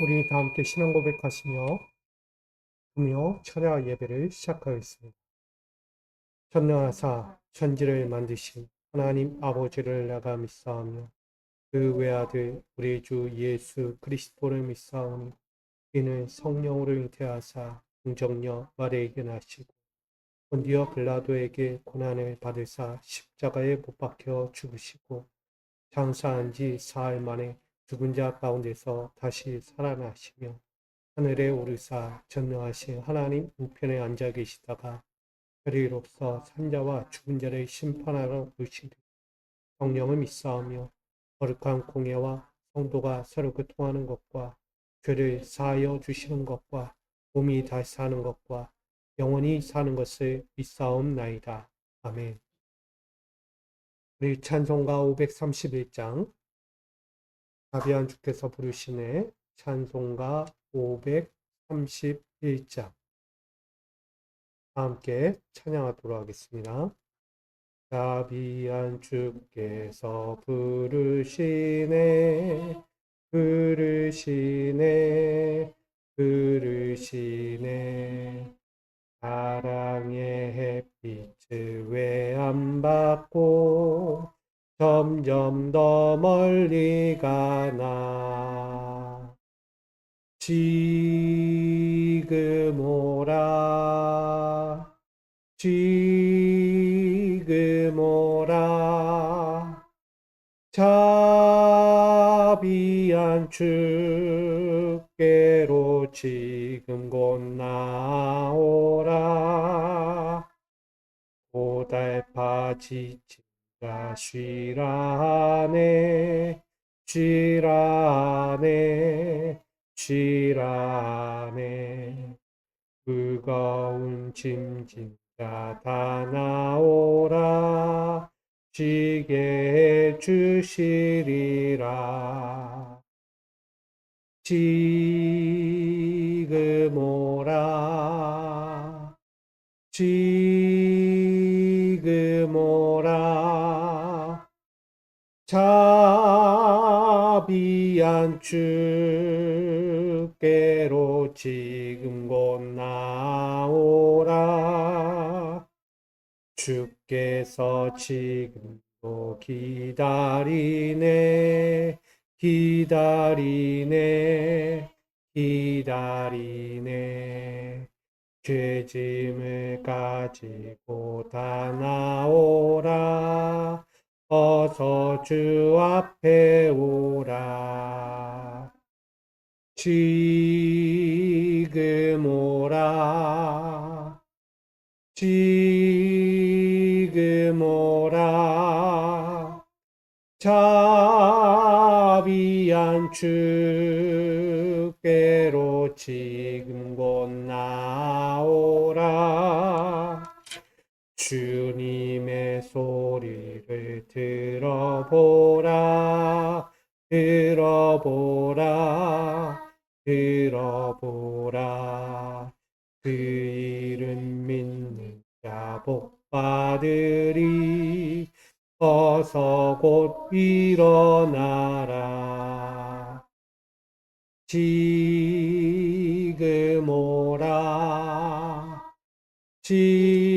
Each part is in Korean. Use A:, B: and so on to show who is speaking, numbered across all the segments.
A: 우리 다 함께 신앙 고백하시며 금요 철야 예배를 시작하겠습니다. 전능하사 천지를 만드신 하나님 아버지를 내가 믿사오며 그 외아들 우리 주 예수 그리스도를 믿사오니 이는 성령으로 잉태하사 공정녀 마리아에게 나시고 본디오 빌라도에게 고난을 받으사 십자가에 못 박혀 죽으시고 장사한 지 사흘 만에 죽은 자 가운데서 다시 살아나시며 하늘에 오르사 전능하신 하나님 우편에 앉아 계시다가 별의로서 산자와 죽은 자를 심판하러 오시리. 성령을 믿사오며 거룩한 공예와 성도가 서로 교통하는 것과 죄를 사하여 주시는 것과 몸이 다시 사는 것과 영원히 사는 것을 믿사옵나이다. 아멘. 우리 찬송가 531장 가비안 주께서 부르시네 찬송가 531장 함께 찬양하도록 하겠습니다. 자비한 주께서 부르시네 부르시네 부르시네 사랑의 햇빛을 왜 안 받고 점점 더 멀리 가나 지금 오라 지금 오라 자비한 주께로 지금 곧 나오라 고달파 지친 자 쉬라네 쉬라네 쉬라네 무거운 짐진 자 다 나오라 쉬게 해주시리라 지금 오라 지금 오라 자비한 주께로 지금 곧 나오라 주께서 지금도 기다리네 기다리네 기다리네 죄짐을 가지고 다 나오라 어서 주 앞에 오라 지금 오라 지금 오라 자비한 주께로 지금 곧 나오라 주님의 소리를 들어보라 들어보라 들어보라 그 이름 믿는 자 복받으리 어서 곧 일어나라 지금 오라 지금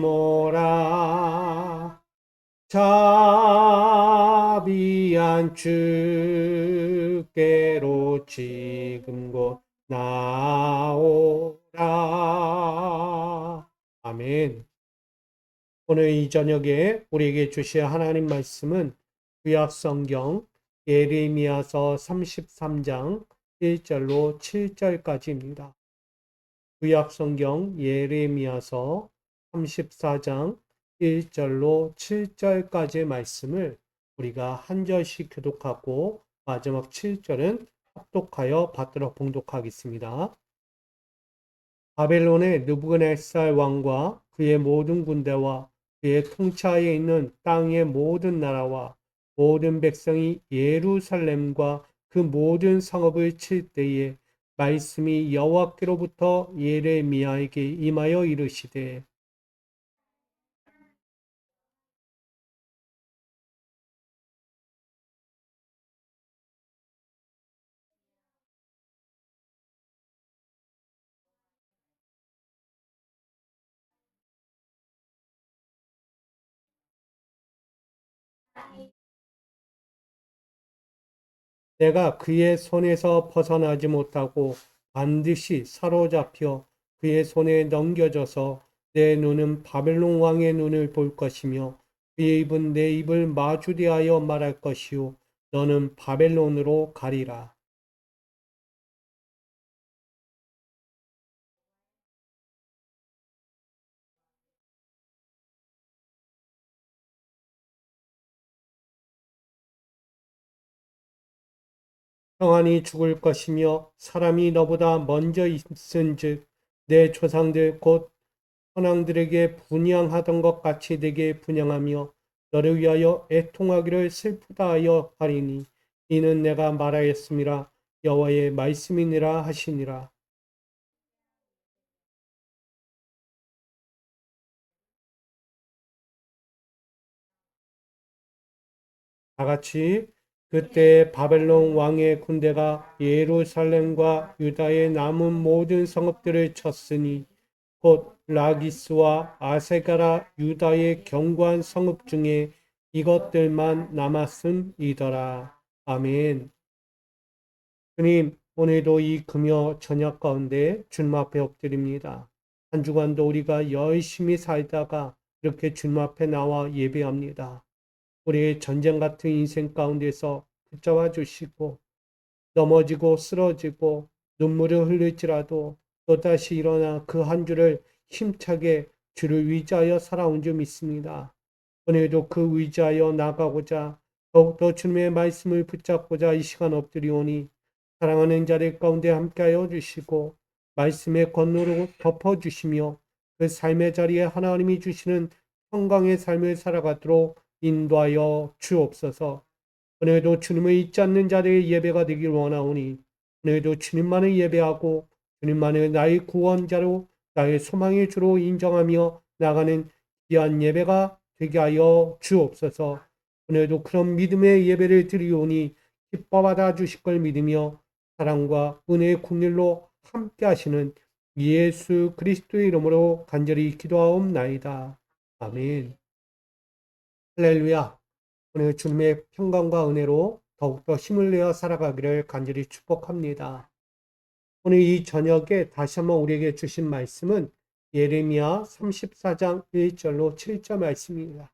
A: 오라 자비한 주께로 지금 곧 나오라 아멘. 오늘 이 저녁에 우리에게 주실 하나님 말씀은 구약 성경 예레미야서 33장 1절로 7절까지입니다. 구약 성경 예레미야서 34장 1절로 7절까지의 말씀을 우리가 한 절씩 교독하고 마지막 7절은 합독하여 받들어 봉독하겠습니다. 바벨론의 느부갓네살 왕과 그의 모든 군대와 그의 통치하에 있는 땅의 모든 나라와 모든 백성이 예루살렘과 그 모든 성읍을 칠 때에 말씀이 여호와께로부터 예레미야에게 임하여 이르시되 내가 그의 손에서 벗어나지 못하고 반드시 사로잡혀 그의 손에 넘겨져서 내 눈은 바벨론 왕의 눈을 볼 것이며 그의 입은 내 입을 마주대하여 말할 것이요 너는 바벨론으로 가리라. 평안히 죽을 것이며 사람이 너보다 먼저 있은즉 내 조상들 곧 선왕들에게 분향하던 것 같이 내게 분향하며 너를 위하여 애통하기를 슬프다 하여 하리니 이는 내가 말하였음이라 여호와의 말씀이니라 하시니라. 다 같이 그때 바벨론 왕의 군대가 예루살렘과 유다의 남은 모든 성읍들을 쳤으니 곧 라기스와 아세가라 유다의 견고한 성읍 중에 이것들만 남았음이더라. 아멘. 주님, 오늘도 이 금요 저녁 가운데 주님 앞에 엎드립니다. 한 주간도 우리가 열심히 살다가 이렇게 주님 앞에 나와 예배합니다. 우리의 전쟁 같은 인생 가운데서 붙잡아 주시고 넘어지고 쓰러지고 눈물을 흘릴지라도 또다시 일어나 그 한 주를 힘차게 주를 위자하여 살아온 줄 믿습니다. 오늘도 그 위자하여 나가고자 더욱더 주님의 말씀을 붙잡고자 이 시간 엎드리오니 사랑하는 자들 가운데 함께하여 주시고 말씀의 권노로 덮어주시며 그 삶의 자리에 하나님이 주시는 평강의 삶을 살아가도록 인도하여 주옵소서. 오늘도 주님을 잊지 않는 자들의 예배가 되길 원하오니 오늘도 주님만을 예배하고 주님만을 나의 구원자로 나의 소망의 주로 인정하며 나가는 귀한 예배가 되게 하여 주옵소서. 오늘도 그런 믿음의 예배를 드리오니 기뻐 받아 주실 걸 믿으며 사랑과 은혜의 국률로 함께 하시는 예수 그리스도의 이름으로 간절히 기도하옵나이다. 아멘. 할렐루야. 오늘 주님의 평강과 은혜로 더욱더 힘을 내어 살아가기를 간절히 축복합니다. 오늘 이 저녁에 다시 한번 우리에게 주신 말씀은 예레미야 34장 1절로 7절 말씀입니다.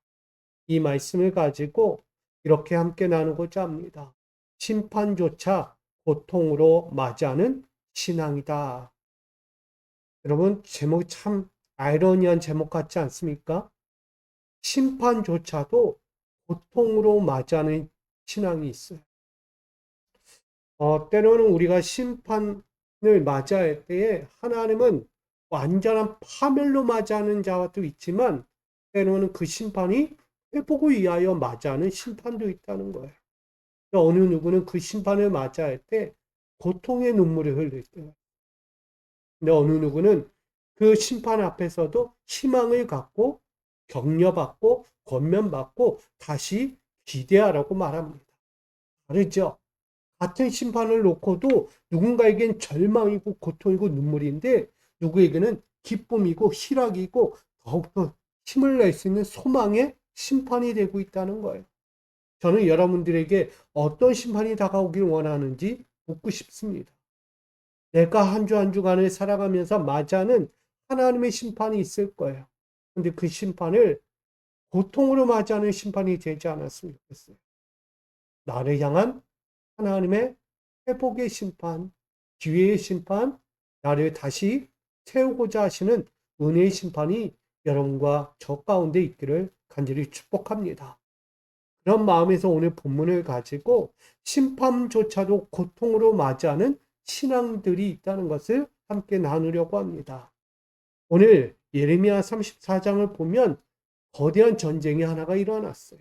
A: 이 말씀을 가지고 이렇게 함께 나누고자 합니다. 심판조차 고통으로 맞이하는 신앙이다. 여러분, 제목이 참 아이러니한 제목 같지 않습니까? 심판조차도 고통으로 맞이하는 신앙이 있어요. 때로는 우리가 심판을 맞이할 때에 하나님은 완전한 파멸로 맞이하는 자도 있지만 때로는 그 심판이 회복을 위하여 맞이하는 심판도 있다는 거예요. 어느 누구는 그 심판을 맞이할 때 고통의 눈물을 흘릴 때요. 근데 어느 누구는 그 심판 앞에서도 희망을 갖고 격려받고 권면받고 다시 기대하라고 말합니다. 다르죠? 같은 심판을 놓고도 누군가에겐 절망이고 고통이고 눈물인데 누구에게는 기쁨이고 희락이고 더욱더 힘을 낼 수 있는 소망의 심판이 되고 있다는 거예요. 저는 여러분들에게 어떤 심판이 다가오길 원하는지 묻고 싶습니다. 내가 한 주 한 주간을 살아가면서 맞이하는 하나님의 심판이 있을 거예요. 근데 그 심판을 고통으로 맞이하는 심판이 되지 않았으면 좋겠어요. 나를 향한 하나님의 회복의 심판, 기회의 심판, 나를 다시 세우고자 하시는 은혜의 심판이 여러분과 저 가운데 있기를 간절히 축복합니다. 그런 마음에서 오늘 본문을 가지고 심판조차도 고통으로 맞이하는 신앙들이 있다는 것을 함께 나누려고 합니다. 오늘 예레미야 34장을 보면 거대한 전쟁이 하나가 일어났어요.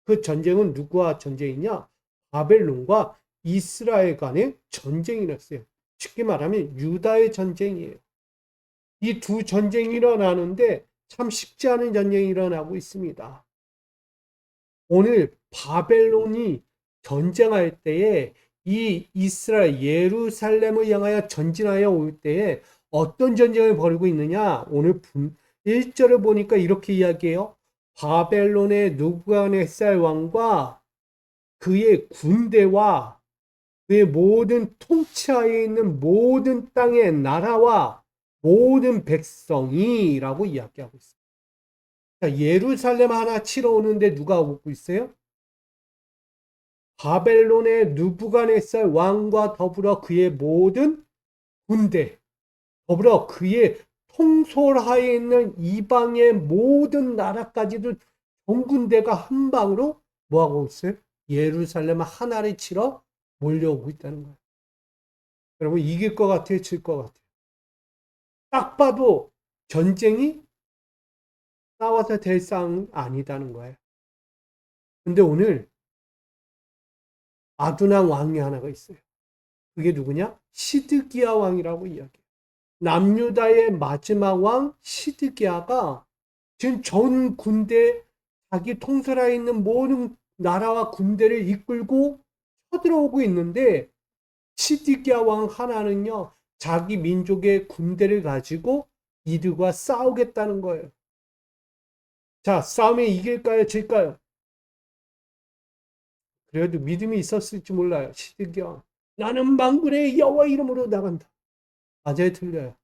A: 그 전쟁은 누구와 전쟁이냐? 바벨론과 이스라엘 간의 전쟁이 일어났어요. 쉽게 말하면 유다의 전쟁이에요. 이 두 전쟁이 일어나는데 참 쉽지 않은 전쟁이 일어나고 있습니다. 오늘 바벨론이 전쟁할 때에 이 이스라엘 예루살렘을 향하여 전진하여 올 때에 어떤 전쟁을 벌이고 있느냐? 오늘 1절을 보니까 이렇게 이야기해요. 바벨론의 느부갓네살 왕과 그의 군대와 그의 모든 통치하에 있는 모든 땅의 나라와 모든 백성이라고 이야기하고 있어요. 자, 예루살렘 하나 치러 오는데 누가 오고 있어요? 바벨론의 느부갓네살 왕과 더불어 그의 모든 군대, 더불어 그의 통솔하에 있는 이방의 모든 나라까지도 전 군대가 한 방으로 뭐하고 있어요? 예루살렘 하나를 치러 몰려오고 있다는 거예요. 여러분, 이길 것 같아요? 질 것 같아요? 딱 봐도 전쟁이 싸워서 될 싸움은 아니다는 거예요. 근데 오늘 아두남 왕이 하나가 있어요. 그게 누구냐? 시드기야 왕이라고 이야기해요. 남유다의 마지막 왕 시드기야가 지금 전 군대, 자기 통솔하에 있는 모든 나라와 군대를 이끌고 쳐들어오고 있는데, 시드기야 왕 하나는요, 자기 민족의 군대를 가지고 이들과 싸우겠다는 거예요. 자, 싸움에 이길까요? 질까요? 그래도 믿음이 있었을지 몰라요. 시드기야, 나는 만군의 여호와 이름으로 나간다. 맞아요, 틀려요?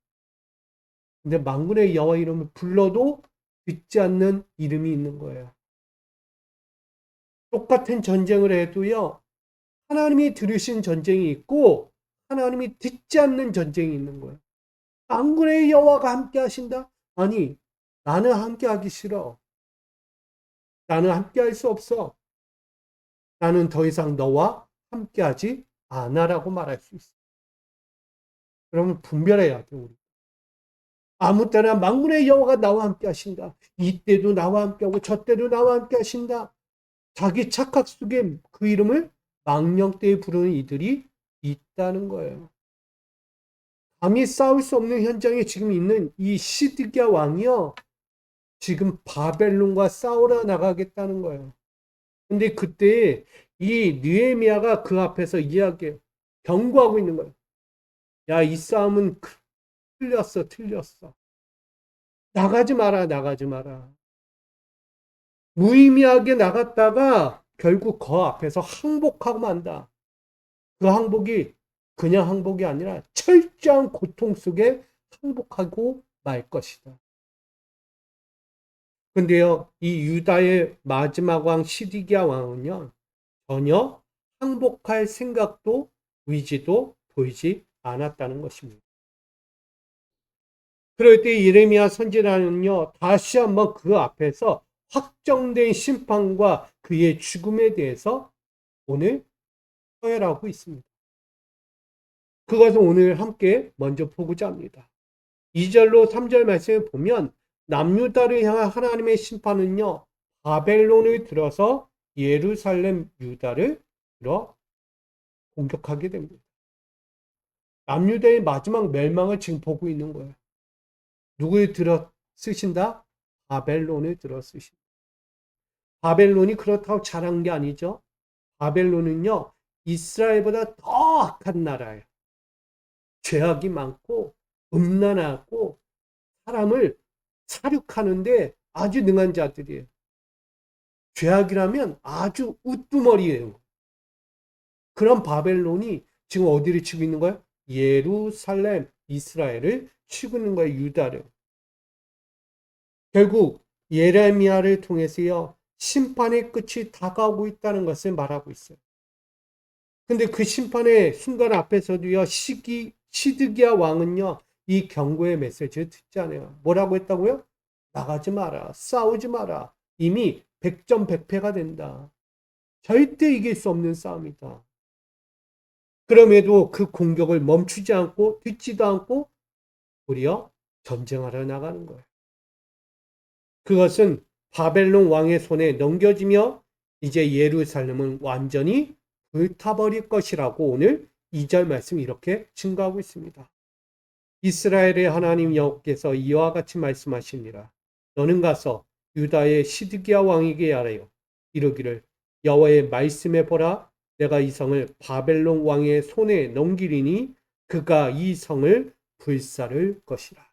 A: 근데 만군의 여호와 이름을 불러도 듣지 않는 이름이 있는 거예요. 똑같은 전쟁을 해도요, 하나님이 들으신 전쟁이 있고 하나님이 듣지 않는 전쟁이 있는 거예요. 만군의 여호와가 함께 하신다? 아니, 나는 함께 하기 싫어. 나는 함께 할 수 없어. 나는 더 이상 너와 함께 하지 않아라고 말할 수 있어. 그러면 분별해야 돼, 우리. 아무 때나 만군의 여호와가 나와 함께 하신다. 이때도 나와 함께 하고 저때도 나와 함께 하신다. 자기 착각 속에 그 이름을 망령되이 부르는 이들이 있다는 거예요. 감히 싸울 수 없는 현장에 지금 있는 이 시드기야 왕이요, 지금 바벨론과 싸우러 나가겠다는 거예요. 근데 그때 이 느헤미야가 그 앞에서 이야기해요. 경고하고 있는 거예요. 야, 이 싸움은 틀렸어. 나가지 마라, 나가지 마라. 무의미하게 나갔다가 결국 그 앞에서 항복하고 만다. 그 항복이 그냥 항복이 아니라 철저한 고통 속에 항복하고 말 것이다. 근데요, 이 유다의 마지막 왕 시디기야 왕은요, 전혀 항복할 생각도 의지도 보이지 않았다는 것입니다. 그럴 때 예레미야 선지자는요, 다시 한번 그 앞에서 확정된 심판과 그의 죽음에 대해서 오늘 서열하고 있습니다. 그것을 오늘 함께 먼저 보고자 합니다. 2절로 3절 말씀을 보면 남유다를 향한 하나님의 심판은요, 바벨론을 들어서 예루살렘 유다를 들어 공격하게 됩니다. 남유다의 마지막 멸망을 지금 보고 있는 거예요. 누구를 들어 쓰신다? 바벨론을 들어 쓰신다. 바벨론이 그렇다고 잘한 게 아니죠. 바벨론은요, 이스라엘보다 더 악한 나라예요. 죄악이 많고 음란하고 사람을 사륙하는데 아주 능한 자들이에요. 죄악이라면 아주 우두머리예요. 그런 바벨론이 지금 어디를 치고 있는 거예요? 예루살렘, 이스라엘을 치고 있는 거예요. 유다를. 결국 예레미야를 통해서요, 심판의 끝이 다가오고 있다는 것을 말하고 있어요. 근데 그 심판의 순간 앞에서도요, 시드기야 왕은요, 이 경고의 메시지를 듣지 않아요. 뭐라고 했다고요? 나가지 마라. 싸우지 마라. 이미 백전백패가 된다. 절대 이길 수 없는 싸움이다. 그럼에도 그 공격을 멈추지 않고 듣지도 않고 우리요, 전쟁하러 나가는 거예요. 그것은 바벨론 왕의 손에 넘겨지며 이제 예루살렘은 완전히 불타버릴 것이라고 오늘 2절 말씀 이렇게 증거하고 있습니다. 이스라엘의 하나님 여호와께서 이와 같이 말씀하시니라. 너는 가서 유다의 시드기야 왕에게 하라요. 이르기를 여호와의 말씀에 보라. 내가 이 성을 바벨론 왕의 손에 넘기리니 그가 이 성을 불살을 것이라.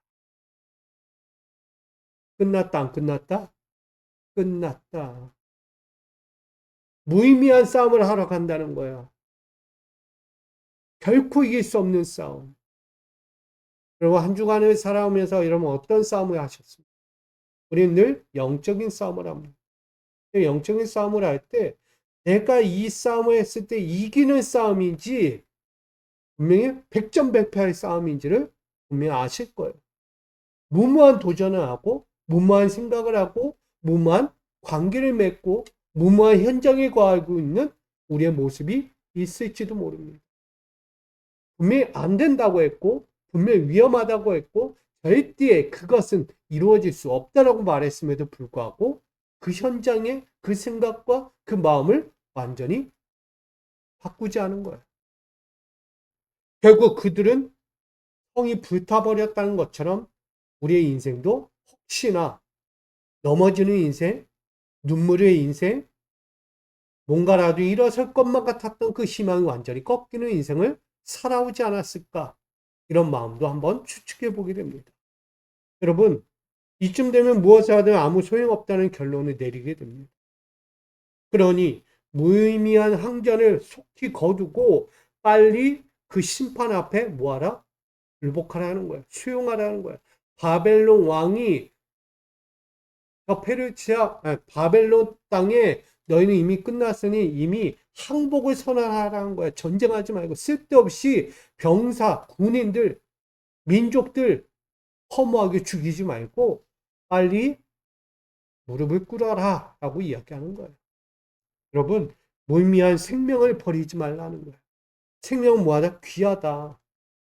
A: 끝났다 안 끝났다? 끝났다. 무의미한 싸움을 하러 간다는 거야. 결코 이길 수 없는 싸움. 그리고 한 주간을 살아오면서 여러분 어떤 싸움을 하셨습니까? 우리는 늘 영적인 싸움을 합니다. 영적인 싸움을 할 때 내가 이 싸움을 했을 때 이기는 싸움인지 분명히 백전백패할 싸움인지를 분명히 아실 거예요. 무모한 도전을 하고 무모한 생각을 하고 무모한 관계를 맺고 무모한 현장에 거하고 있는 우리의 모습이 있을지도 모릅니다. 분명히 안 된다고 했고 분명히 위험하다고 했고 절대 그것은 이루어질 수 없다라고 말했음에도 불구하고 그 현장에 그 생각과 그 마음을 완전히 바꾸지 않은 거예요. 결국 그들은 성이 불타버렸다는 것처럼 우리의 인생도 혹시나 넘어지는 인생, 눈물의 인생, 뭔가라도 일어설 것만 같았던 그 희망이 완전히 꺾이는 인생을 살아오지 않았을까? 이런 마음도 한번 추측해 보게 됩니다. 여러분, 이쯤 되면 무엇을 하든 아무 소용없다는 결론을 내리게 됩니다. 그러니 무의미한 항전을 속히 거두고 빨리 그 심판 앞에 뭐하라? 굴복하라는 거야. 수용하라는 거야. 바벨론 왕이 바벨론 땅에 너희는 이미 끝났으니 이미 항복을 선언하라는 거야. 전쟁하지 말고 쓸데없이 병사, 군인들, 민족들 허무하게 죽이지 말고 빨리 무릎을 꿇어라 라고 이야기하는 거예요. 여러분, 무의미한 생명을 버리지 말라는 거예요. 생명은 뭐하다? 귀하다.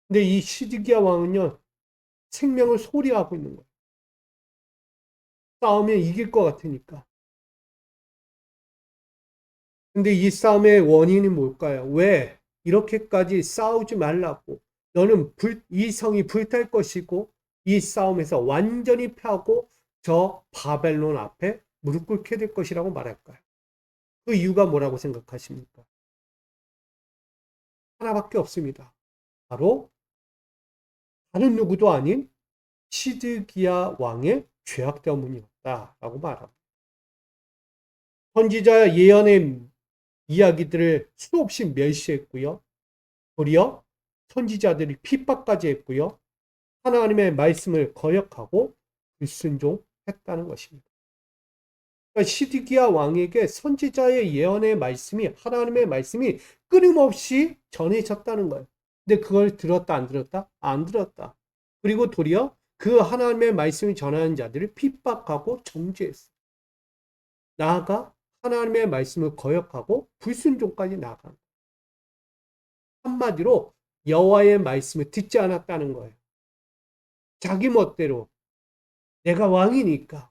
A: 근데 이 시드기야 왕은요, 생명을 소리하고 있는 거예요. 싸우면 이길 것 같으니까. 근데 이 싸움의 원인이 뭘까요? 왜 이렇게까지 싸우지 말라고? 너는 이 성이 불탈 것이고 이 싸움에서 완전히 패하고 저 바벨론 앞에 무릎 꿇게 될 것이라고 말할까요? 그 이유가 뭐라고 생각하십니까? 하나밖에 없습니다. 바로 다른 누구도 아닌 시드기야 왕의 죄악 때문이었다라고 말합니다. 선지자 예언의 이야기들을 수없이 멸시했고요. 도리어 선지자들이 핍박까지 했고요. 하나님의 말씀을 거역하고 불순종했다는 것입니다. 그러니까 시드기야 왕에게 선지자의 예언의 말씀이 하나님의 말씀이 끊임없이 전해졌다는 거예요. 근데 그걸 들었다 안 들었다? 안 들었다. 그리고 도리어 그 하나님의 말씀을 전하는 자들을 핍박하고 정죄했어. 나아가 하나님의 말씀을 거역하고 불순종까지 나아간 거예요. 한마디로 여호와의 말씀을 듣지 않았다는 거예요. 자기 멋대로 내가 왕이니까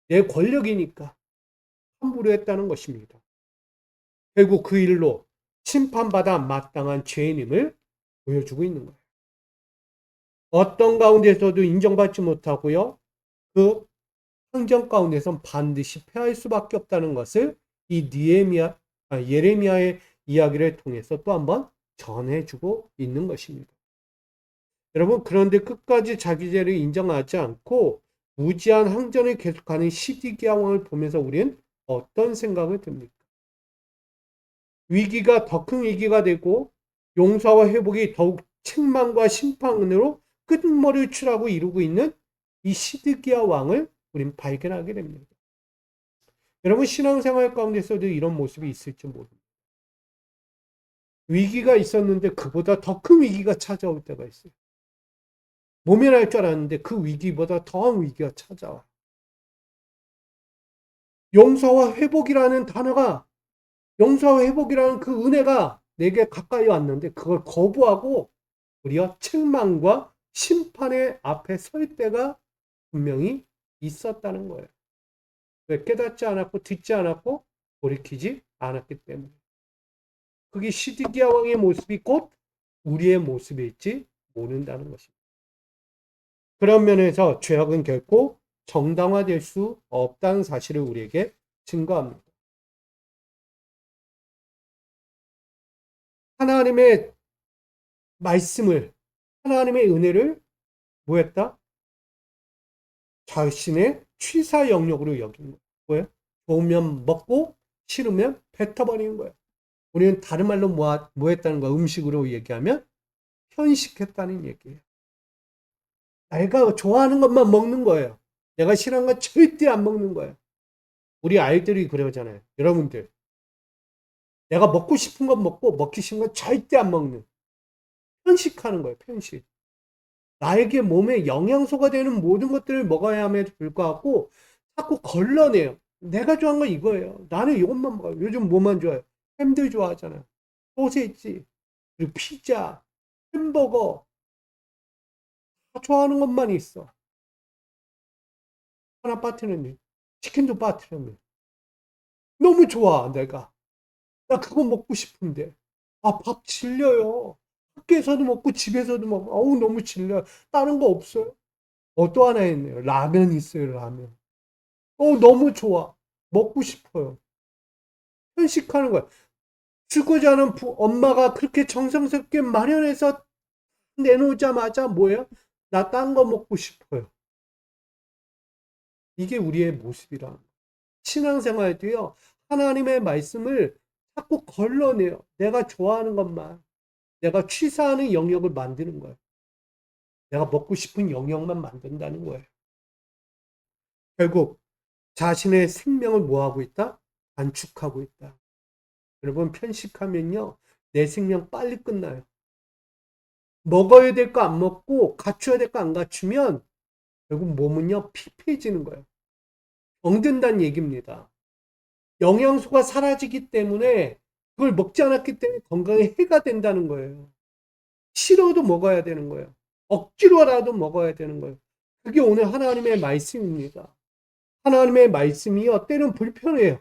A: 내 권력이니까 함부로 했다는 것입니다. 결국 그 일로 심판받아 마땅한 죄인임을 보여주고 있는 거예요. 어떤 가운데서도 인정받지 못하고요. 그 환경 가운데선 반드시 패할 수밖에 없다는 것을 이 예레미야의 이야기를 통해서 또 한번 전해주고 있는 것입니다. 여러분, 그런데 끝까지 자기 죄를 인정하지 않고 무지한 항전을 계속하는 시드기야 왕을 보면서 우리는 어떤 생각을 듭니까? 위기가 더 큰 위기가 되고 용서와 회복이 더욱 책망과 심판으로 끝머리를 추라고 이루고 있는 이 시드기야 왕을 우리는 발견하게 됩니다. 여러분, 신앙생활 가운데서도 이런 모습이 있을지 모릅니다. 위기가 있었는데 그보다 더 큰 위기가 찾아올 때가 있어요. 모면할 줄 알았는데 그 위기보다 더한 위기가 찾아와. 용서와 회복이라는 단어가, 용서와 회복이라는 그 은혜가 내게 가까이 왔는데 그걸 거부하고 우리가 책망과 심판의 앞에 설 때가 분명히 있었다는 거예요. 왜? 깨닫지 않았고 듣지 않았고 돌이키지 않았기 때문에. 그게 시드기야 왕의 모습이 곧 우리의 모습일지 모른다는 것입니다. 그런 면에서 죄악은 결코 정당화될 수 없다는 사실을 우리에게 증거합니다. 하나님의 말씀을, 하나님의 은혜를 뭐했다? 자신의 취사 영역으로 여기는 거예요. 뭐예요? 좋으면 먹고 싫으면 뱉어버리는 거예요. 우리는 다른 말로 뭐 했다는 거야? 음식으로 얘기하면 편식했다는 얘기예요. 내가 좋아하는 것만 먹는 거예요. 내가 싫어하는 건 절대 안 먹는 거예요. 우리 아이들이 그러잖아요. 여러분들. 내가 먹고 싶은 건 먹고 먹기 싫은 건 절대 안 먹는. 편식하는 거예요. 편식. 나에게 몸에 영양소가 되는 모든 것들을 먹어야 함에도 불구하고 자꾸 걸러내요. 내가 좋아하는 건 이거예요. 나는 이것만 먹어요. 요즘 뭐만 좋아해요? 햄들 좋아하잖아요. 소세지, 그리고 피자, 햄버거. 다 좋아하는 것만 있어. 하나 빠뜨렸네. 치킨도 빠뜨렸네. 너무 좋아, 내가. 나 그거 먹고 싶은데. 아, 밥 질려요. 학교에서도 먹고 집에서도 먹고. 어우, 너무 질려요. 다른 거 없어요? 또 하나 있네요. 라면 있어요, 라면. 너무 좋아. 먹고 싶어요. 편식하는 거야. 죽고자 하는 엄마가 그렇게 정성스럽게 마련해서 내놓자마자 뭐예요? 나 딴 거 먹고 싶어요. 이게 우리의 모습이라. 신앙생활도요. 하나님의 말씀을 자꾸 걸러내요. 내가 좋아하는 것만. 내가 취사하는 영역을 만드는 거예요. 내가 먹고 싶은 영역만 만든다는 거예요. 결국 자신의 생명을 뭐하고 있다? 단축하고 있다. 여러분 편식하면요. 내 생명 빨리 끝나요. 먹어야 될 거 안 먹고 갖춰야 될 거 안 갖추면 결국 몸은요. 피폐해지는 거예요. 병든다는 얘기입니다. 영양소가 사라지기 때문에 그걸 먹지 않았기 때문에 건강에 해가 된다는 거예요. 싫어도 먹어야 되는 거예요. 억지로라도 먹어야 되는 거예요. 그게 오늘 하나님의 말씀입니다. 하나님의 말씀이요. 때는 불편해요.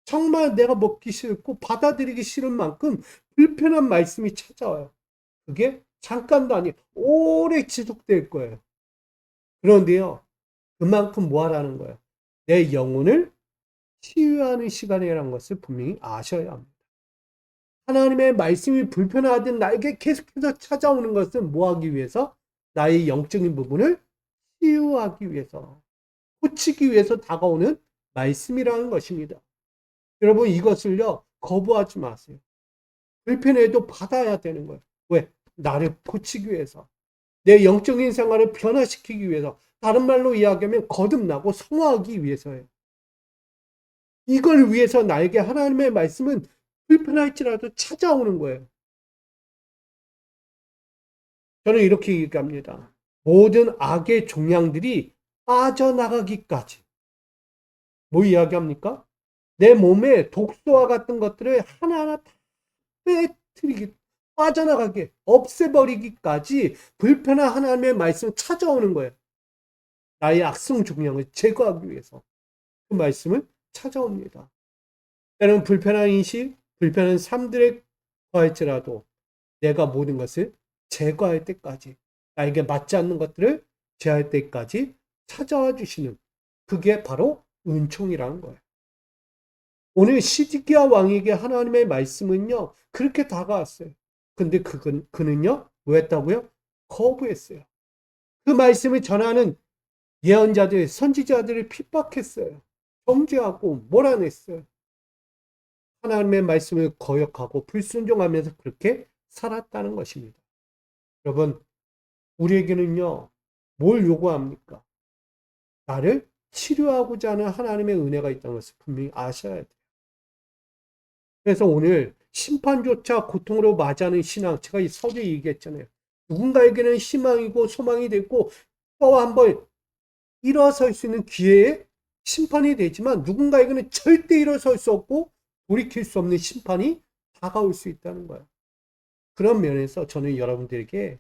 A: 정말 내가 먹기 싫고 받아들이기 싫은 만큼 불편한 말씀이 찾아와요. 그게 잠깐도 아니에요. 오래 지속될 거예요. 그런데요. 그만큼 뭐 하라는 거예요? 내 영혼을 치유하는 시간이라는 것을 분명히 아셔야 합니다. 하나님의 말씀이 불편하든 나에게 계속해서 찾아오는 것은 뭐 하기 위해서? 나의 영적인 부분을 치유하기 위해서, 고치기 위해서 다가오는 말씀이라는 것입니다. 여러분 이것을요 거부하지 마세요. 불편해도 받아야 되는 거예요. 왜? 나를 고치기 위해서, 내 영적인 생활을 변화시키기 위해서, 다른 말로 이야기하면 거듭나고 성화하기 위해서예요. 이걸 위해서 나에게 하나님의 말씀은 불편할지라도 찾아오는 거예요. 저는 이렇게 얘기합니다. 모든 악의 종양들이 빠져나가기까지. 뭐 이야기합니까? 내 몸에 독소와 같은 것들을 하나하나 다 빼뜨리기, 빠져나가게, 없애버리기까지 불편한 하나님의 말씀 찾아오는 거예요. 나의 악성 종양을 제거하기 위해서 그 말씀을 찾아옵니다. 때로는 불편한 인식, 불편한 삶들에 거할지라도 내가 모든 것을 제거할 때까지, 나에게 맞지 않는 것들을 제할 때까지 찾아와 주시는, 그게 바로 은총이라는 거예요. 오늘 시드기야 왕에게 하나님의 말씀은요 그렇게 다가왔어요. 근데 그는요 뭐 했다고요? 거부했어요. 그 말씀을 전하는 예언자들, 선지자들을 핍박했어요. 정죄하고 몰아냈어요. 하나님의 말씀을 거역하고 불순종하면서 그렇게 살았다는 것입니다. 여러분, 우리에게는요, 뭘 요구합니까? 나를 치료하고자 하는 하나님의 은혜가 있다는 것을 분명히 아셔야 돼요. 그래서 오늘 심판조차 고통으로 맞이하는 신앙, 제가 이 서두에 얘기했잖아요. 누군가에게는 희망이고 소망이 됐고 또 한번 일어설 수 있는 기회에 심판이 되지만 누군가에게는 절대 일어설 수 없고 돌이킬 수 없는 심판이 다가올 수 있다는 거예요. 그런 면에서 저는 여러분들에게,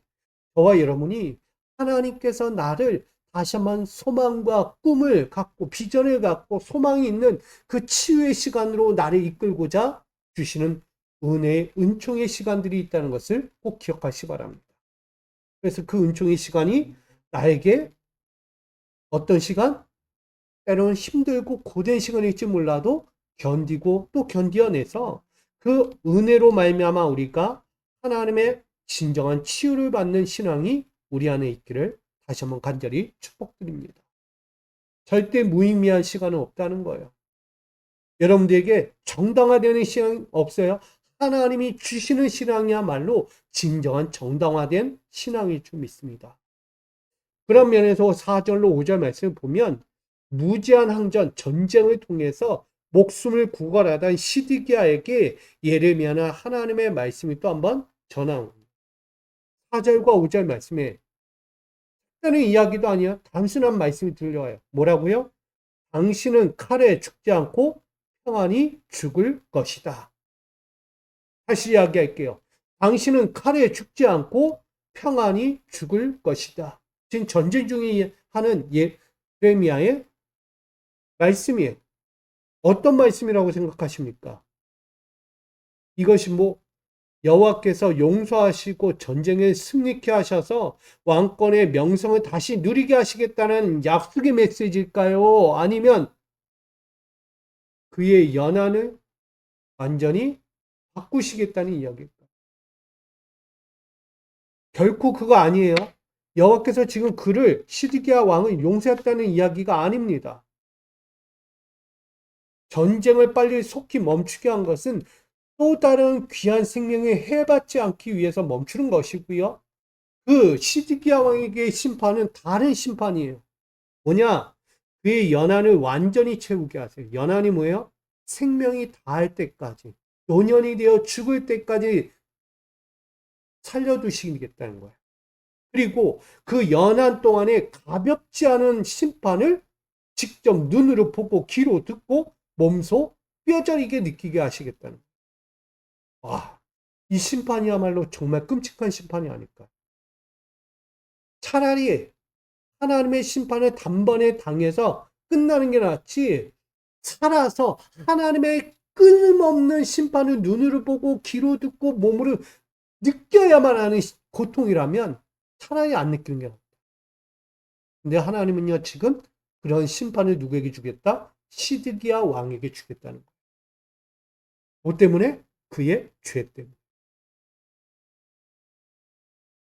A: 저와 여러분이 하나님께서 나를 다시 한번 소망과 꿈을 갖고 비전을 갖고 소망이 있는 그 치유의 시간으로 나를 이끌고자 주시는 은혜의 은총의 시간들이 있다는 것을 꼭 기억하시기 바랍니다. 그래서 그 은총의 시간이 나에게 어떤 시간? 때로는 힘들고 고된 시간일지 몰라도 견디고 또 견디어내서 그 은혜로 말미암아 우리가 하나님의 진정한 치유를 받는 신앙이 우리 안에 있기를 다시 한번 간절히 축복드립니다. 절대 무의미한 시간은 없다는 거예요. 여러분들에게 정당화되는 신앙 없어요? 하나님이 주시는 신앙이야말로 진정한 정당화된 신앙일 줄 믿습니다. 그런 면에서 4절로 5절 말씀을 보면 무제한 항전, 전쟁을 통해서 목숨을 구걸하던 시드기야에게 예레미야나 하나님의 말씀이 또 한번 전하옵니다. 4절과 5절 말씀에 특별한 이야기도 아니야. 단순한 말씀이 들려와요. 뭐라고요? 당신은 칼에 죽지 않고 평안히 죽을 것이다. 다시 이야기할게요. 당신은 칼에 죽지 않고 평안히 죽을 것이다. 지금 전쟁 중에 하는 예레미야의 말씀이에요. 어떤 말씀이라고 생각하십니까? 이것이 뭐 여호와께서 용서하시고 전쟁에 승리케 하셔서 왕권의 명성을 다시 누리게 하시겠다는 약속의 메시지일까요? 아니면 그의 연한을 완전히 바꾸시겠다는 이야기일까요? 결코 그거 아니에요. 여호와께서 지금 그를 시드기야 왕을 용서했다는 이야기가 아닙니다. 전쟁을 빨리 속히 멈추게 한 것은 또 다른 귀한 생명을 해받지 않기 위해서 멈추는 것이고요. 그 시드기야 왕에게 심판은 다른 심판이에요. 뭐냐? 그의 연한을 완전히 채우게 하세요. 연한이 뭐예요? 생명이 다할 때까지, 노년이 되어 죽을 때까지 살려두시겠다는 거예요. 그리고 그 연한 동안에 가볍지 않은 심판을 직접 눈으로 보고 귀로 듣고 몸소 뼈저리게 느끼게 하시겠다는 거예요. 와, 이 심판이야말로 정말 끔찍한 심판이 아닐까. 차라리 하나님의 심판을 단번에 당해서 끝나는 게 낫지, 살아서 하나님의 끊임없는 심판을 눈으로 보고 귀로 듣고 몸으로 느껴야만 하는 고통이라면 차라리 안 느끼는 게 낫다. 근데 하나님은요, 지금 그런 심판을 누구에게 주겠다? 시드기야 왕에게 주겠다는 거예요. 뭐 때문에? 그의 죄 때문에.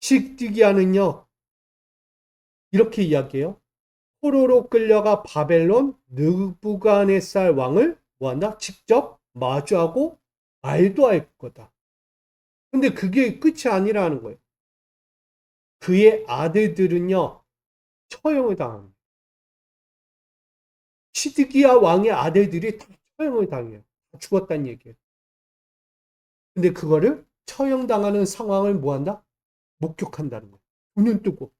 A: 시드기야는요, 이렇게 이야기해요. 포로로 끌려가 바벨론 느부갓네살 왕을 뭐한다? 직접 마주하고 말도 할 거다. 근데 그게 끝이 아니라는 거예요. 그의 아들들은요, 처형을 당합니다. 시드기야 왕의 아들들이 다 처형을 당해요. 죽었다는 얘기예요. 근데 그거를 처형당하는 상황을 뭐한다? 목격한다는 거예요. 눈 뜨고.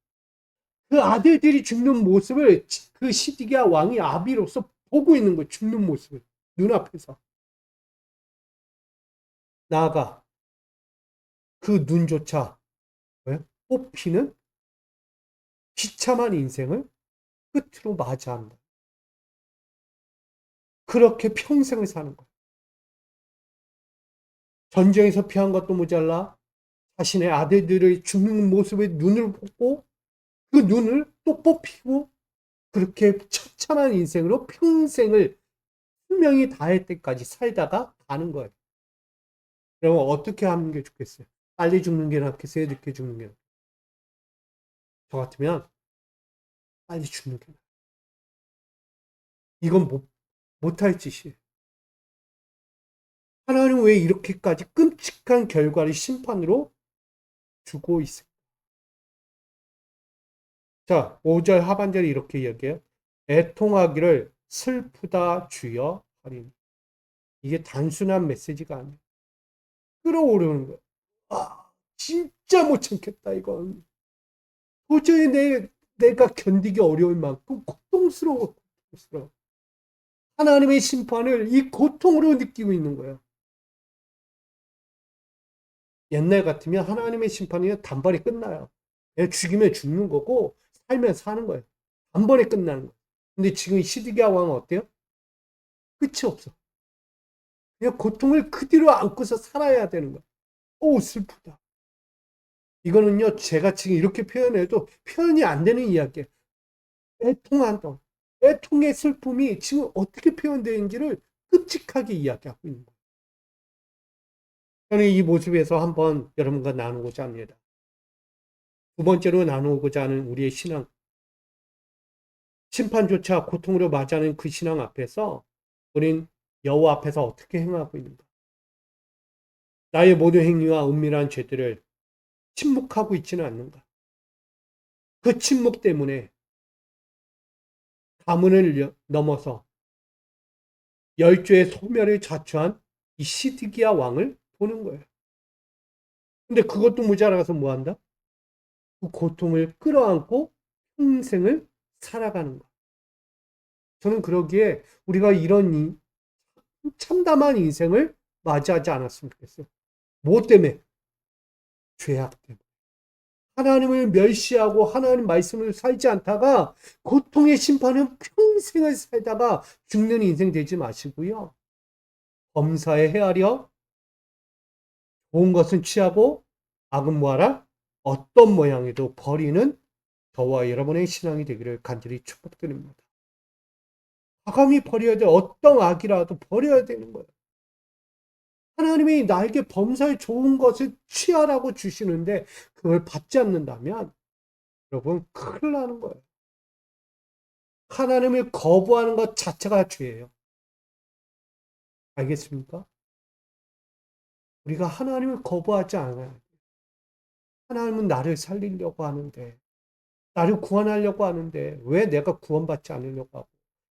A: 그 아들들이 죽는 모습을 그 시드기야 왕이 아비로서 보고 있는 거예요. 죽는 모습을. 눈앞에서. 나아가 그 눈조차 뽑히는 비참한 인생을 끝으로 맞이한다. 그렇게 평생을 사는 거예요. 전쟁에서 피한 것도 모자라 자신의 아들들의 죽는 모습에 눈을 보고 그 눈을 또 뽑히고 그렇게 처참한 인생으로 평생을 수명이 다할 때까지 살다가 가는 거예요. 그러면 어떻게 하는 게 좋겠어요? 빨리 죽는 게 낫겠어요? 늦게 죽는 게 낫겠어요? 저 같으면 빨리 죽는 게 나아요. 이건 못할 짓이에요. 하나님은 왜 이렇게까지 끔찍한 결과를 심판으로 주고 있을까? 자, 5절 하반절에 이렇게 이야기해요. 애통하기를 슬프다 주여 하리니. 이게 단순한 메시지가 아니에요. 끌어오르는 거예요. 아, 진짜 못 참겠다, 이건. 도저히 내가 견디기 어려울 만큼 고통스러워, 고통스러워. 하나님의 심판을 이 고통으로 느끼고 있는 거예요. 옛날 같으면 하나님의 심판이 단번에 끝나요. 죽이면 죽는 거고, 살면 사는 거예요. 단번에 끝나는 거예요. 근데 지금 시드기야 왕은 어때요? 끝이 없어. 그냥 고통을 그대로 안고서 살아야 되는 거예요. 오, 슬프다. 이거는요, 제가 지금 이렇게 표현해도 표현이 안 되는 이야기예요. 애통한다. 애통의 슬픔이 지금 어떻게 표현되는지를 끔찍하게 이야기하고 있는 거예요. 저는 이 모습에서 한번 여러분과 나누고자 합니다. 두 번째로 나누고자 하는 우리의 신앙. 심판조차 고통으로 맞이하는 그 신앙 앞에서 우린 여호와 앞에서 어떻게 행하고 있는가? 나의 모든 행위와 은밀한 죄들을 침묵하고 있지는 않는가? 그 침묵 때문에 가문을 넘어서 열조의 소멸을 자초한 이 시드기야 왕을 보는 거예요. 근데 그것도 모자라서 뭐 한다? 그 고통을 끌어안고 평생을 살아가는 거. 저는 그러기에 우리가 이런 참담한 인생을 맞이하지 않았으면 좋겠어요. 뭐 때문에? 죄악 때문에. 하나님을 멸시하고 하나님 말씀을 살지 않다가 고통의 심판은 평생을 살다가 죽는 인생 되지 마시고요. 범사에 헤아려 좋은 것은 취하고 악은 뭐하라? 어떤 모양에도 버리는 저와 여러분의 신앙이 되기를 간절히 축복드립니다. 과감히 버려야 돼. 어떤 악이라도 버려야 되는 거예요. 하나님이 나에게 범사에 좋은 것을 취하라고 주시는데 그걸 받지 않는다면 여러분 큰일 나는 거예요. 하나님을 거부하는 것 자체가 죄예요. 알겠습니까? 우리가 하나님을 거부하지 않아요. 하나님은 나를 살리려고 하는데 나를 구원하려고 하는데 왜 내가 구원받지 않으려고 하고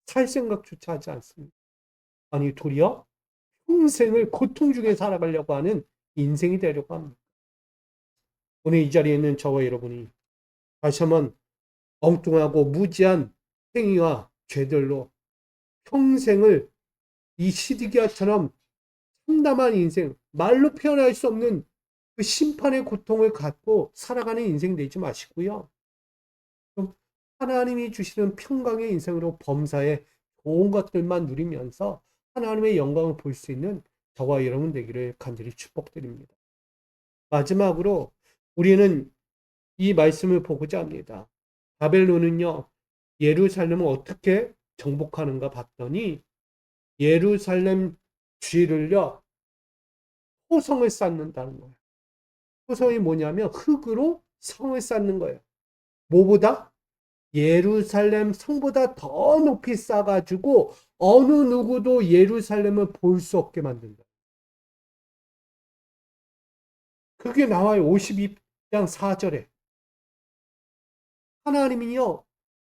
A: 살 생각조차 하지 않습니까? 아니 도리어 평생을 고통 중에 살아가려고 하는 인생이 되려고 합니다. 오늘 이 자리에 있는 저와 여러분이 다시 한번 엉뚱하고 무지한 행위와 죄들로 평생을 이 시드기야처럼 참담한 인생, 말로 표현할 수 없는 그 심판의 고통을 갖고 살아가는 인생 되지 마시고요. 좀 하나님이 주시는 평강의 인생으로 범사에 좋은 것들만 누리면서 하나님의 영광을 볼 수 있는 저와 여러분 되기를 간절히 축복드립니다. 마지막으로 우리는 이 말씀을 보고자 합니다. 바벨론은요, 예루살렘을 어떻게 정복하는가 봤더니 예루살렘 쥐를요, 토성을 쌓는다는 거예요. 토성이 뭐냐면 흙으로 성을 쌓는 거예요. 뭐보다? 예루살렘 성보다 더 높이 쌓아가지고 어느 누구도 예루살렘을 볼 수 없게 만든다. 그게 나와요. 52장 4절에. 하나님이요,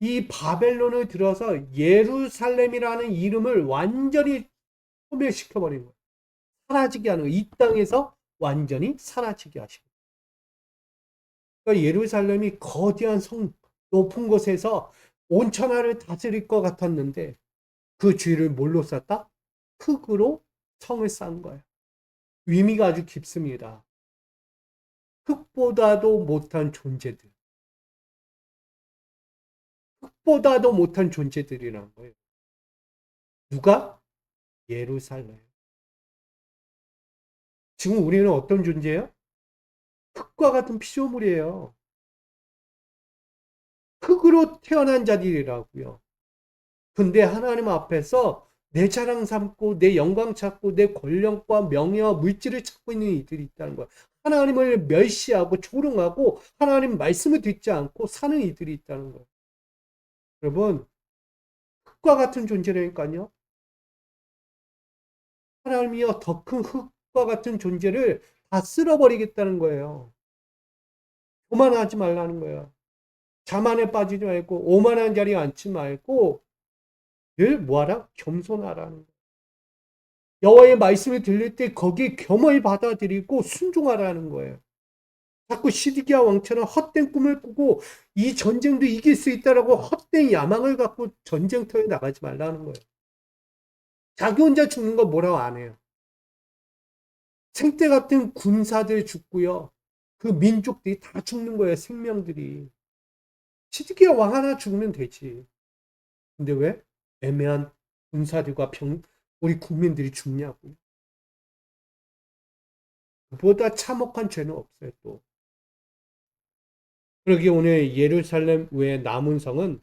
A: 이 바벨론을 들어서 예루살렘이라는 이름을 완전히 소멸시켜버린 거예요. 사라지게 하는 거예요. 이 땅에서 완전히 사라지게 하시고. 그러니까 예루살렘이 거대한 성, 높은 곳에서 온 천하를 다스릴 것 같았는데 그 주위를 뭘로 쌓다? 흙으로 성을 쌓은 거예요. 의미가 아주 깊습니다. 흙보다도 못한 존재들. 흙보다도 못한 존재들이라는 거예요. 누가? 예루살렘. 지금 우리는 어떤 존재예요? 흙과 같은 피조물이에요. 흙으로 태어난 자들이라고요. 근데 하나님 앞에서 내 자랑 삼고 내 영광 찾고 내 권력과 명예와 물질을 찾고 있는 이들이 있다는 거예요. 하나님을 멸시하고 조롱하고 하나님 말씀을 듣지 않고 사는 이들이 있다는 거예요. 여러분, 흙과 같은 존재라니까요. 하나님이요, 더 큰 흙과 같은 존재를 다 쓸어버리겠다는 거예요. 교만하지 말라는 거예요. 자만에 빠지지 말고 오만한 자리에 앉지 말고 늘 뭐하라? 겸손하라는 거예요. 여호와의 말씀이 들릴 때 거기에 겸허히 받아들이고 순종하라는 거예요. 자꾸 시드기야 왕처럼 헛된 꿈을 꾸고 이 전쟁도 이길 수 있다라고 헛된 야망을 갖고 전쟁터에 나가지 말라는 거예요. 자기 혼자 죽는 거 뭐라고 안 해요. 생때 같은 군사들 죽고요. 그 민족들이 다 죽는 거예요. 생명들이. 시드기야 왕 하나 죽으면 되지. 근데 왜? 애매한 군사들과 우리 국민들이 죽냐고. 그보다 참혹한 죄는 없어요, 또. 그러기에 오늘 예루살렘 외에 남은 성은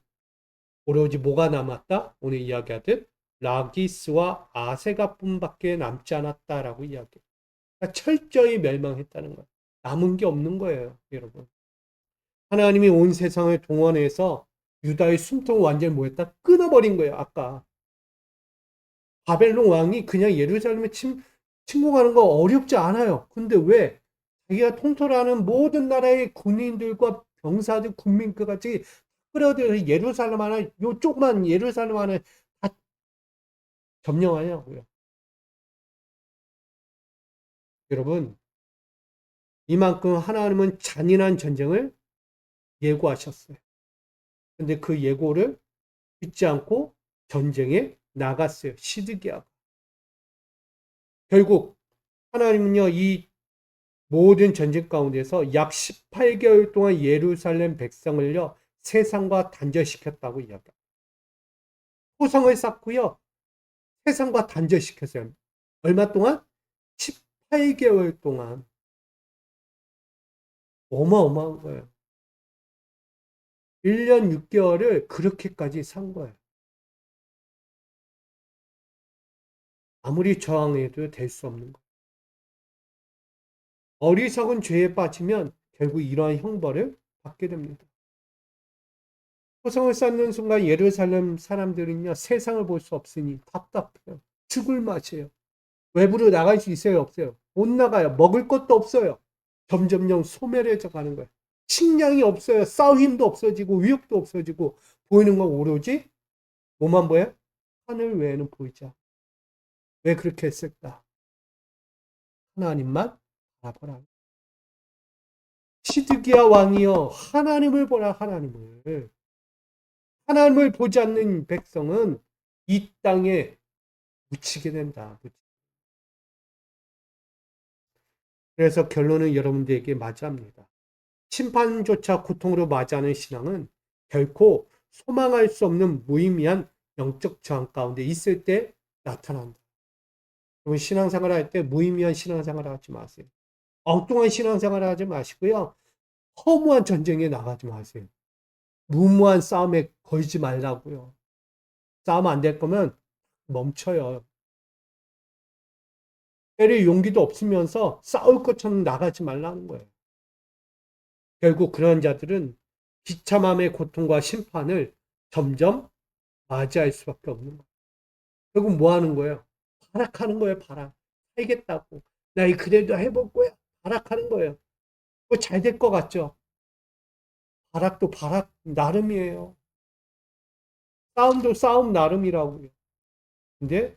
A: 오로지 뭐가 남았다? 오늘 이야기하듯 라기스와 아세가뿐밖에 남지 않았다라고 이야기해요. 그러니까 철저히 멸망했다는 거예요. 남은 게 없는 거예요, 여러분. 하나님이 온 세상을 동원해서 유다의 숨통을 완전히 뭐했다? 끊어버린 거예요. 아까 바벨론 왕이 그냥 예루살렘에 침공하는 거 어렵지 않아요. 근데 왜? 자기가 통솔하는 모든 나라의 군인들과 병사들, 국민까지 끌어들여서 예루살렘 하나, 요 조그만 예루살렘 하나 다 점령하냐고요. 여러분, 이만큼 하나님은 잔인한 전쟁을 예고하셨어요. 근데 그 예고를 듣지 않고 전쟁에 나갔어요. 시드기야가. 결국 하나님은요, 이 모든 전쟁 가운데서 약 18개월 동안 예루살렘 백성을요, 세상과 단절시켰다고 이야기합니다. 토성을 쌓고요, 세상과 단절시켰어요. 얼마 동안? 18개월 동안. 어마어마한 거예요. 1년 6개월을 그렇게까지 산 거예요. 아무리 저항해도 될 수 없는 거예요. 어리석은 죄에 빠지면 결국 이러한 형벌을 받게 됩니다. 토성을 쌓는 순간 예루살렘 사람들은요, 세상을 볼 수 없으니 답답해요. 죽을 맛이에요. 외부로 나갈 수 있어요, 없어요? 못 나가요. 먹을 것도 없어요. 점점점 소멸해져 가는 거예요. 식량이 없어요. 싸울 힘도 없어지고 위협도 없어지고 보이는 건 오로지 뭐만 보여요? 하늘 외에는 보이지 않아요. 왜 그렇게 했을까? 하나님만 바라보라. 시드기야 왕이여 하나님을 보라 하나님을. 하나님을 보지 않는 백성은 이 땅에 묻히게 된다. 그래서 결론은 여러분들에게 맞이합니다. 심판조차 고통으로 맞이하는 신앙은 결코 소망할 수 없는 무의미한 영적 저항 가운데 있을 때 나타난다. 여러분 신앙생활 할 때 무의미한 신앙생활 하지 마세요. 엉뚱한 신앙생활 하지 마시고요. 허무한 전쟁에 나가지 마세요. 무모한 싸움에 걸지 말라고요. 싸움 안 될 거면 멈춰요. 때릴 용기도 없으면서 싸울 것처럼 나가지 말라는 거예요. 결국 그런 자들은 비참함의 고통과 심판을 점점 맞이할 수밖에 없는 거예요. 결국 뭐 하는 거예요? 발악하는 거예요, 발악. 살겠다고. 나 이 그래도 해볼 거야. 발악하는 거예요. 그거 잘 될 것 같죠? 발악도 발악 나름이에요. 싸움도 싸움 나름이라고요. 근데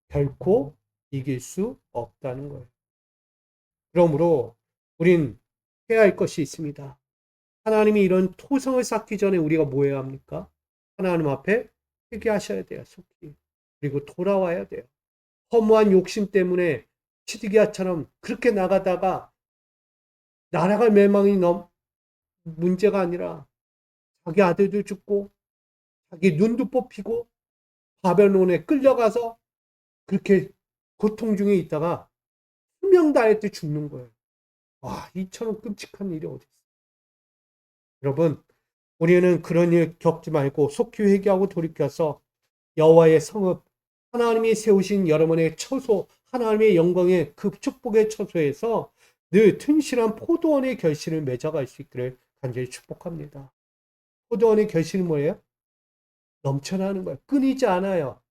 A: 결코 이길 수 없다는 거예요. 그러므로 우린 해야 할 것이 있습니다. 하나님이 이런 토성을 쌓기 전에 우리가 뭐 해야 합니까? 하나님 앞에 회개하셔야 돼요, 속히. 그리고 돌아와야 돼요. 허무한 욕심 때문에 시드기야처럼 그렇게 나가다가 나라가 멸망이 문제가 아니라 자기 아들도 죽고 자기 눈도 뽑히고 바벨론에 끌려가서 그렇게 고통 중에 있다가 수명 다할 때 죽는 거예요. 와, 이처럼 끔찍한 일이 어디 있어요. 여러분, 우리는 그런 일 겪지 말고 속히 회개하고 돌이켜서 여호와의 성읍, 하나님이 세우신 여러분의 처소, 하나님의 영광의 그 축복의 처소에서 늘 튼실한 포도원의 결실을 맺어갈 수 있기를 간절히 축복합니다. 포도원의 결실은 뭐예요? 넘쳐나는 거예요. 끊이지 않아요.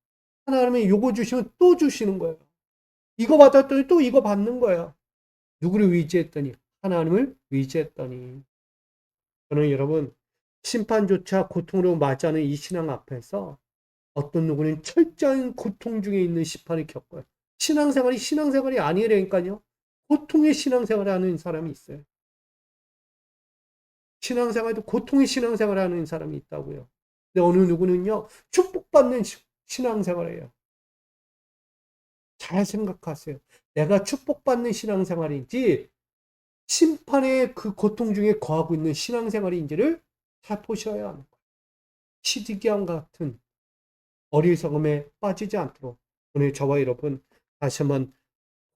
A: 하나님이 요거 주시면 또 주시는 거예요. 이거 받았더니 또 이거 받는 거예요. 누구를 의지했더니 하나님을 의지했더니 저는 여러분 심판조차 고통으로 맞이하는 이 신앙 앞에서 어떤 누구는 철저한 고통 중에 있는 심판을 겪어요. 신앙생활이 아니라니까요. 고통의 신앙생활을 하는 사람이 있어요. 신앙생활도 고통의 신앙생활을 하는 사람이 있다고요. 근데 어느 누구는요. 축복받는 신앙생활이에요. 잘 생각하세요. 내가 축복받는 신앙생활인지 심판의 그 고통 중에 거하고 있는 신앙생활인지를 살포셔야 하는 거예요. 시드기왕 같은 어리석음에 빠지지 않도록 오늘 저와 여러분 다시 한번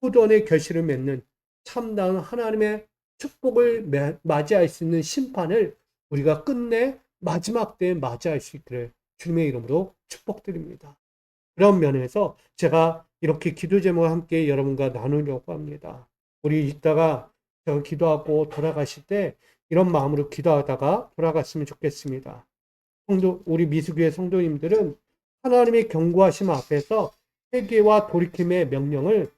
A: 포도원의 결실을 맺는 참다운 하나님의 축복을 맞이할 수 있는 심판을 우리가 끝내 마지막 때에 맞이할 수 있기를 주님의 이름으로 축복드립니다. 그런 면에서 제가 이렇게 기도 제목을 함께 여러분과 나누려고 합니다. 우리 이따가 기도하고 돌아가실 때 이런 마음으로 기도하다가 돌아갔으면 좋겠습니다. 우리 미수교회 성도님들은 하나님의 경고하심 앞에서 회개와 돌이킴의 명령을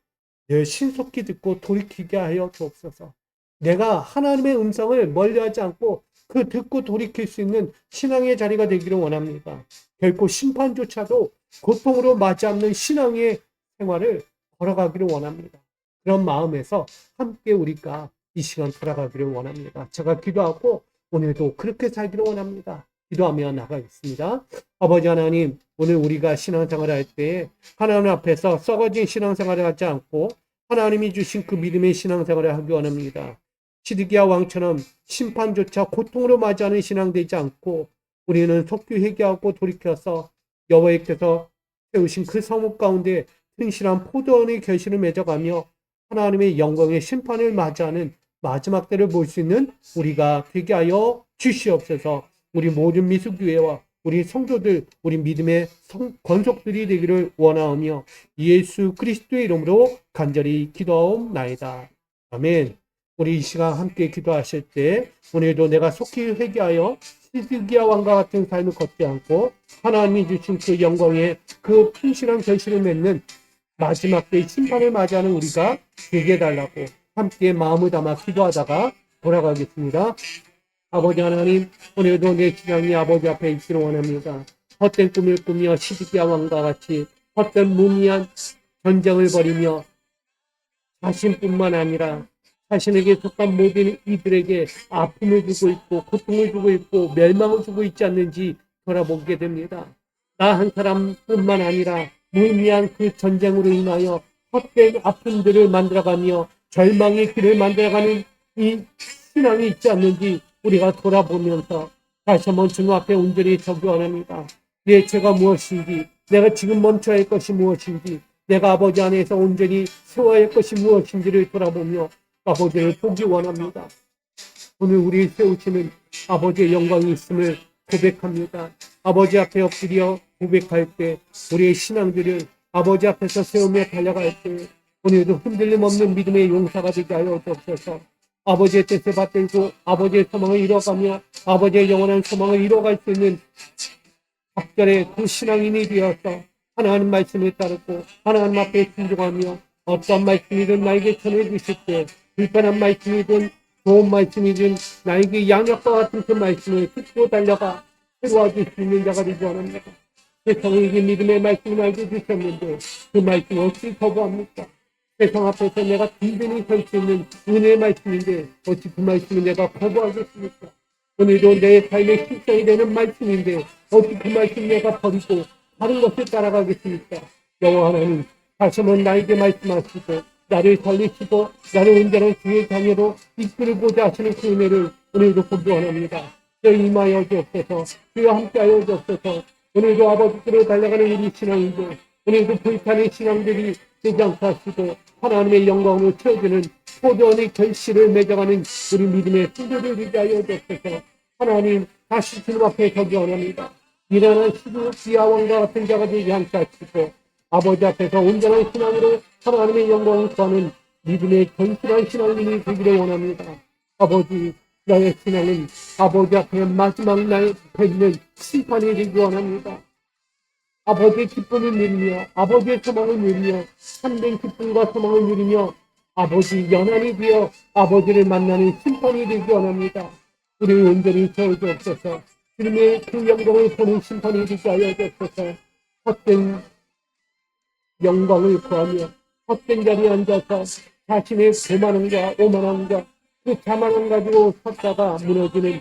A: 늘 신속히 듣고 돌이키게 하여 주옵소서. 내가 하나님의 음성을 멀리하지 않고 그 듣고 돌이킬 수 있는 신앙의 자리가 되기를 원합니다. 결코 심판조차도 고통으로 맞지 않는 신앙의 생활을 걸어가기를 원합니다. 그런 마음에서 함께 우리가 이 시간 돌아가기를 원합니다. 제가 기도하고 오늘도 그렇게 살기를 원합니다. 기도하며 나가겠습니다. 아버지 하나님, 오늘 우리가 신앙생활을 할 때 하나님 앞에서 썩어진 신앙생활을 하지 않고 하나님이 주신 그 믿음의 신앙생활을 하기 원합니다. 시드기야 왕처럼 심판조차 고통으로 맞이하는 신앙 되지 않고 우리는 속히 회개하고 돌이켜서 여호와께서 세우신 그 성읍 가운데 튼실한 포도원의 결실을 맺어가며 하나님의 영광의 심판을 맞이하는 마지막 때를 볼 수 있는 우리가 되게 하여 주시옵소서. 우리 모든 미수교회와 우리 성도들, 우리 믿음의 권속들이 되기를 원하오며 예수 그리스도의 이름으로 간절히 기도하옵나이다. 아멘. 우리 이 시간 함께 기도하실 때 오늘도 내가 속히 회개하여 시드기야 왕과 같은 삶을 걷지 않고 하나님이 주신 그 영광의 그 튼실한 결실을 맺는 마지막 때의 심판을 맞이하는 우리가 되게 해달라고 함께 마음을 담아 기도하다가 돌아가겠습니다. 아버지 하나님, 오늘도 내 신앙이 아버지 앞에 있기를 원합니다. 헛된 꿈을 꾸며 시드기야 왕과 같이 헛된 무미한 전쟁을 벌이며 자신뿐만 아니라 자신에게 속한 모든 이들에게 아픔을 주고 있고 고통을 주고 있고 멸망을 주고 있지 않는지 돌아보게 됩니다. 나 한 사람뿐만 아니라 무의미한 그 전쟁으로 인하여 헛된 아픔들을 만들어가며 절망의 길을 만들어가는 이 신앙이 있지 않는지 우리가 돌아보면서 다시 한번 주님 앞에 온전히 서기 원합니다. 내 죄가 무엇인지, 내가 지금 멈춰야 할 것이 무엇인지, 내가 아버지 안에서 온전히 세워야 할 것이 무엇인지를 돌아보며 아버지를 보기 원합니다. 오늘 우리 세우시는 아버지의 영광이 있음을 고백합니다. 아버지 앞에 엎드려 고백할 때 우리의 신앙들을 아버지 앞에서 세우며 달려갈 때 오늘도 흔들림 없는 믿음의 용사가 되게 하여 주옵소서. 아버지의 뜻을 받들고 아버지의 소망을 이뤄가며 아버지의 영원한 소망을 이뤄갈 수 있는 각별의 그 신앙인이 되어서 하나님 말씀을 따르고 하나님 앞에 순종하며 어떤 말씀이든 나에게 전해주실 때 불편한 말씀이든 좋은 말씀이든 나에게 양약과 같은 그 말씀을 듣고 달려가 새로워질 수 있는 자가 되지 않습니까? 세상에게 믿음의 말씀을 알려주셨는데 그 말씀 어찌 거부합니까? 세상 앞에서 내가 든든히 설 수 있는 은혜의 말씀인데 어찌 그 말씀을 내가 거부하겠습니까? 오늘도 내 삶의 실성이 되는 말씀인데 어찌 그 말씀 내가 버리고 다른 것을 따라가겠습니까? 여호와 하나님, 다시 한번 나에게 말씀하시고 나를 살리시고 나를 온전한 주의 자녀로 이끌고자 하시는 그 은혜를 오늘도 보기 원합니다. 저희 임하여 주옵소서. 주와 함께하여 주옵소서. 오늘도 아버지께로 달려가는 우리 신앙인들, 오늘도 불타는 신앙들이 되지 않게 하시고 하나님의 영광으로 채워주는 포도원의 결실을 맺어가는 우리 믿음의 성도들 되게 하여 주옵소서. 하나님, 다시 주님 앞에 서기 원합니다. 미련한 시드기야 왕과 같은 자가 되지 않게 하시고 아버지 앞에서 온전한 신앙으로 하나님의 영광을 구하는 믿음의 견실한 신앙인이 되기를 원합니다. 아버지, 나의 신앙은 아버지 앞에 마지막 날 뵙는 심판이 되기 원합니다. 아버지의 기쁨을 누리며 아버지의 소망을 누리며 참된 기쁨과 소망을 누리며 아버지 연한이 되어 아버지를 만나는 심판이 되기 원합니다. 우리를 온전히 세워주옵소서. 주님의 그 영광을 보는 심판이 되게 하여 주옵소서. 헛된 영광을 구하며 헛된 자리에 앉아서 자신의 교만함과 오만함과 그 자만함 가지고 섰다가 무너지는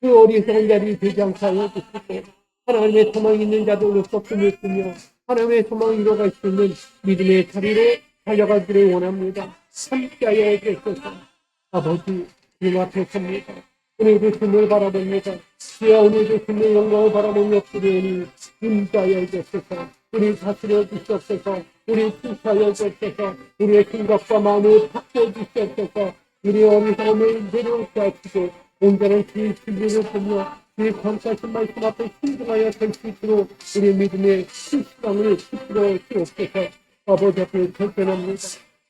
A: 그 어리석은 자리 되지 않게 하여 주시고 하나님의 소망이 있는 자들로서 꿈을 꾸며 하나님의 소망을 이뤄갈 수 있는 믿음의 자리로 달려가기를 원합니다. 함께하여 주옵소서. 아버지, 주님 앞에 섭니다. 오늘도 주님을 바라봅니다. 주여, 오늘도 주님의 영광을 바라보며 기도하니 인자하여 주옵소서. 우리 다스려 주시옵소서. 우리 충하여 주옵소서. 우리의 생각과 마음을 바꿔 주시옵소서. 우리의 어리석음을 내려놓게 하시고 온전한 주의 진리를 보며 주의 권하신 말씀 앞에 순종하여 될 수 있도록 우리의 믿음의 신앙을 이끌어 주옵소서. 아버지 앞에 절대합니다.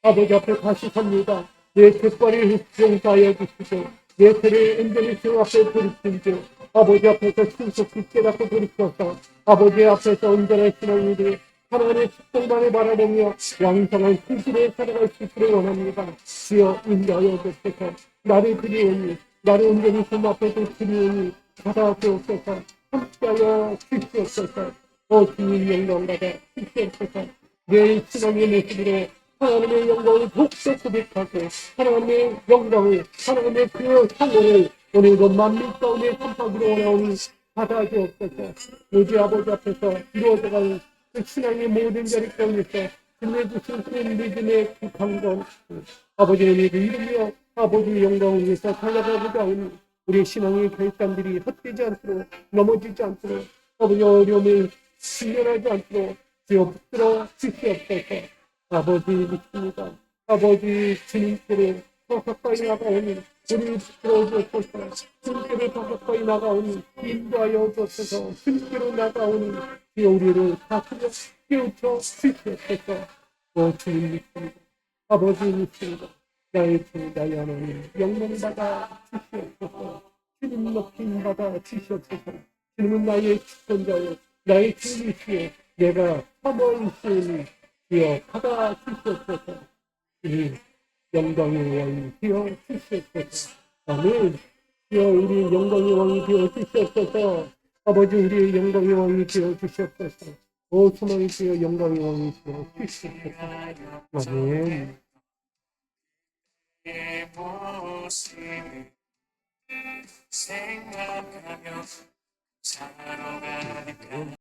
A: 아버지 앞에 다시 섭니다. 내 죄과를 용서하여 주시고 내 죄를 온전히 주 앞에 돌이키고 아버지 앞에서 신속히 깨닫고 돌이켜서 아버지 앞에서 온전한 신앙인들이 하나님의 축복만을 바라보며 왕성한 신실에 살아갈 수 있기를 원합니다. 주여 인도하여 주옵소서. 나를 그리우니 나를 온전히 품 앞에서 그리우니 받아주옵소서. 함께하여 주시옵소서. 주님 영광받아 주시옵소서. 내 신앙의 모습으로 하나님의 영광을 독도 고백하고 하나님의 영광을 하나님의 그 상을 오늘도 만민 가운데 선포하기로 원하오니 받아주옵소서. 오지 아버지 앞에서 이루어져가는 그 신앙의 모든 자리 가운데서 끝내주신 그 믿음의 그 강건 아버지의 이름이여 아버지의 영광을 위해서 달려가고자 하니 우리 신앙의 결단들이 헛되지 않도록 넘어지지 않도록 아버지 어려움을 직면하지 않도록 주여 붙들어 주시옵소서. 아버지 믿습니다. 아버지 주님께를 더 가까이 나가오니 우리 붙들어 주옵소서. 주님께를 더 가까이 나가오니 인도하여 주옵소서. 주님께로 나가오니 주여 우리를 다스려 깨우쳐 주시옵소서. 주님 믿습니다. 아버지 믿습니다. 나의 주 나의 하나님 영광받아 주시옵소서. 주님 높임 받아 주시옵소서. 주님은 나의 주권자요 나의 주님이시여 내가 사모있으니 주여 받아 주시옵소서. 주님 영광의 왕이 되어 주시옵소서. 아멘. 주여 우리 영광의 왕이 되어 주시옵소서. 아버지 우리의 영광의 왕이 되어 주시옵소서. 오 소망이 되어 영광의 왕이 되어 주시옵소서. 아멘. 생각하며 살아가니까